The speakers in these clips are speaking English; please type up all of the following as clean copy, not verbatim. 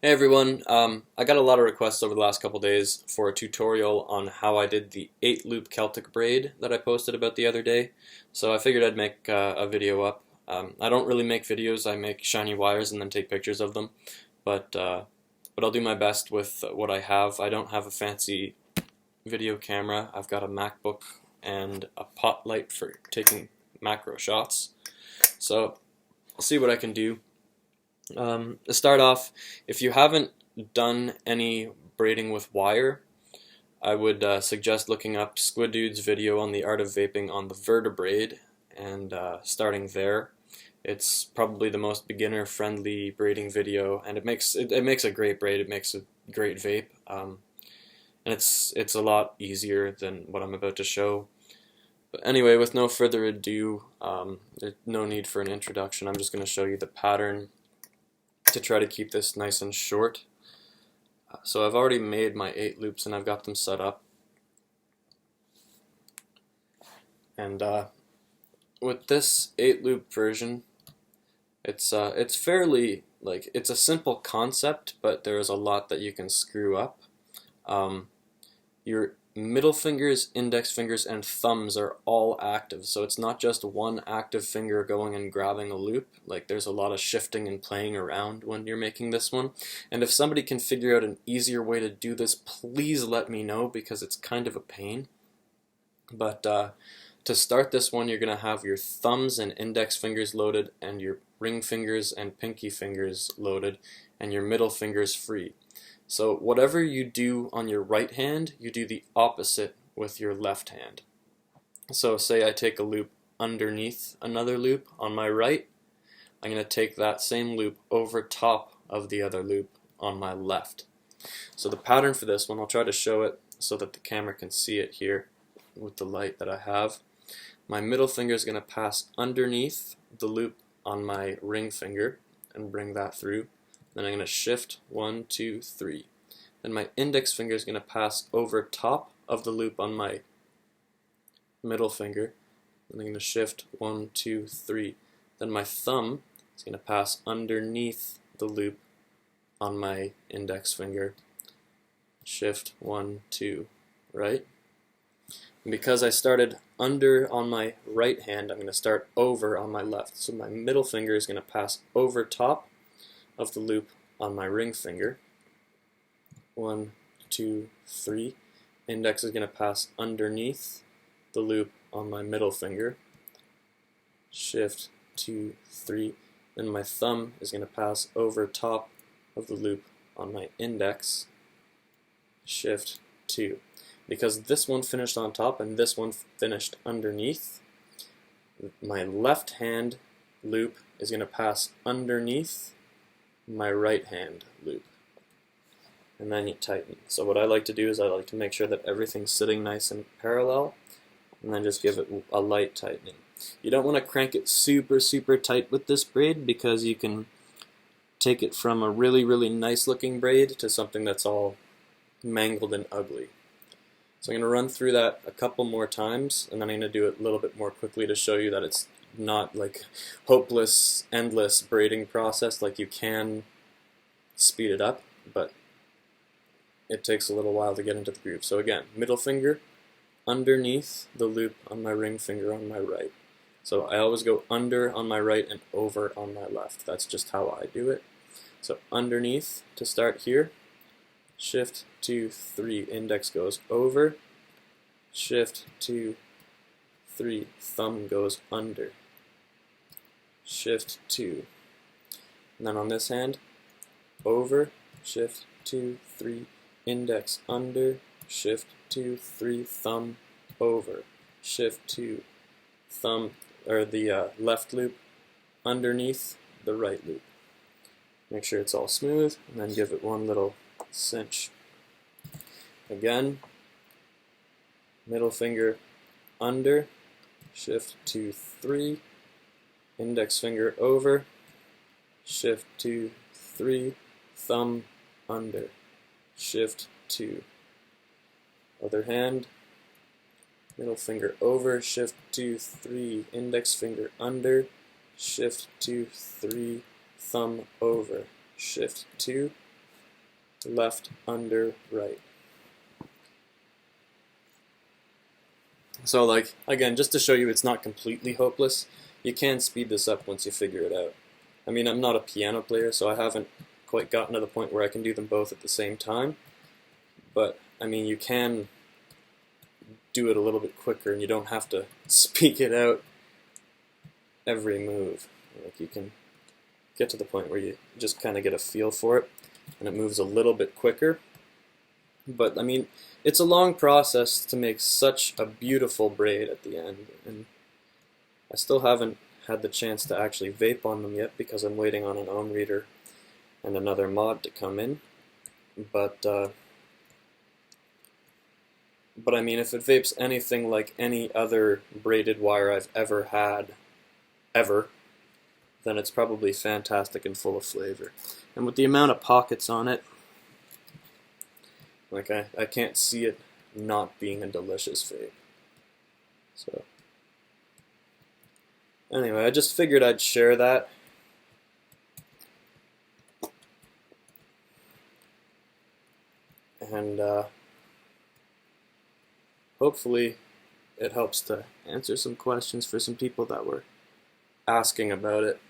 Hey everyone, I got a lot of requests over the last couple days for a tutorial on how I did the 8-loop Celtic braid that I posted about the other day, so I figured I'd make a video up. I don't really make videos, I make shiny wires and then take pictures of them, but I'll do my best with what I have. I don't have a fancy video camera, I've got a MacBook and a pot light for taking macro shots, so I'll see what I can do. To start off, if you haven't done any braiding with wire, I would suggest looking up Squid Dude's video on the art of vaping on the vertebraid and starting there. It's probably the most beginner-friendly braiding video, and it makes a great braid. It makes a great vape, and it's a lot easier than what I'm about to show. But anyway, with no further ado, there's no need for an introduction. I'm just going to show you the pattern to try to keep this nice and short. So I've already made my 8 loops and I've got them set up. And with this 8 loop version, it's fairly, it's a simple concept, but there is a lot that you can screw up. Your middle fingers, index fingers, and thumbs are all active, so it's not just one active finger going and grabbing a loop. Like, there's a lot of shifting and playing around when you're making this one. And if somebody can figure out an easier way to do this, please let me know, because it's kind of a pain. But to start this one, you're going to have your thumbs and index fingers loaded, and your ring fingers and pinky fingers loaded, and your middle fingers free. So whatever you do on your right hand, you do the opposite with your left hand. So say I take a loop underneath another loop on my right, I'm going to take that same loop over top of the other loop on my left. So the pattern for this one, I'll try to show it so that the camera can see it here with the light that I have. My middle finger is going to pass underneath the loop on my ring finger and bring that through. Then I'm going to shift 1, 2, 3. Then my index finger is going to pass over top of the loop on my middle finger. Then I'm going to shift 1, 2, 3. Then my thumb is going to pass underneath the loop on my index finger. Shift 1, 2, right? And because I started under on my right hand, I'm going to start over on my left. So my middle finger is going to pass over top of the loop on my ring finger. 1, 2, 3. Index is going to pass underneath the loop on my middle finger. Shift 2, 3. Then my thumb is going to pass over top of the loop on my index. Shift 2. Because this one finished on top and this one finished underneath, my left hand loop is going to pass underneath my right hand loop, and then you tighten. So what I like to do is I like to make sure that everything's sitting nice and parallel, and then just give it a light tightening. You don't want to crank it super tight with this braid, because you can take it from a really nice looking braid to something that's all mangled and ugly. So I'm going to run through that a couple more times, and then I'm going to do it a little bit more quickly to show you that it's not like hopeless, endless braiding process. Like, you can speed it up, but it takes a little while to get into the groove. So again, middle finger underneath the loop on my ring finger on my right. So I always go under on my right and over on my left. That's just how I do it. So underneath to start here. Shift 2, 3, index goes over. Shift 2, 3, thumb goes under. Shift 2. And then on this hand, over, shift 2, 3, index under, shift 2, 3, thumb over, shift 2, thumb, or the left loop underneath the right loop. Make sure it's all smooth, and then give it one little cinch. Again, middle finger under, shift 2, 3, index finger over, shift 2, 3, thumb under, shift 2. Other hand, middle finger over, shift 2, 3, index finger under, shift 2, 3, thumb over, shift 2, left, under, right. So like, again, just to show you it's not completely hopeless, you can speed this up once you figure it out. I mean, I'm not a piano player, so I haven't quite gotten to the point where I can do them both at the same time, but I mean, you can do it a little bit quicker and you don't have to speak it out every move. Like, you can get to the point where you just kind of get a feel for it and it moves a little bit quicker. But I mean, it's a long process to make such a beautiful braid at the end, and I still haven't had the chance to actually vape on them yet because I'm waiting on an ohm reader and another mod to come in. But I mean, if it vapes anything like any other braided wire I've ever had, then it's probably fantastic and full of flavor. And with the amount of pockets on it, like I can't see it not being a delicious vape. So anyway, I just figured I'd share that. And hopefully it helps to answer some questions for some people that were asking about it.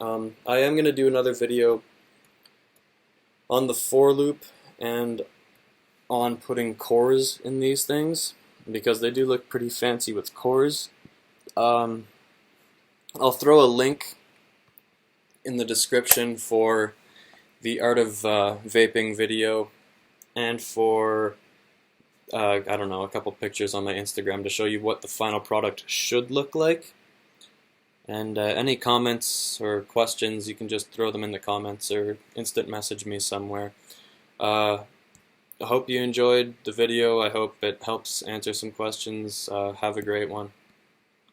I am going to do another video on the for loop and on putting cores in these things, because they do look pretty fancy with cores. I'll throw a link in the description for the Art of Vaping video and for I don't know, a couple pictures on my Instagram to show you what the final product should look like. And any comments or questions, you can just throw them in the comments or instant message me somewhere. I hope you enjoyed the video. I hope it helps answer some questions. Have a great one.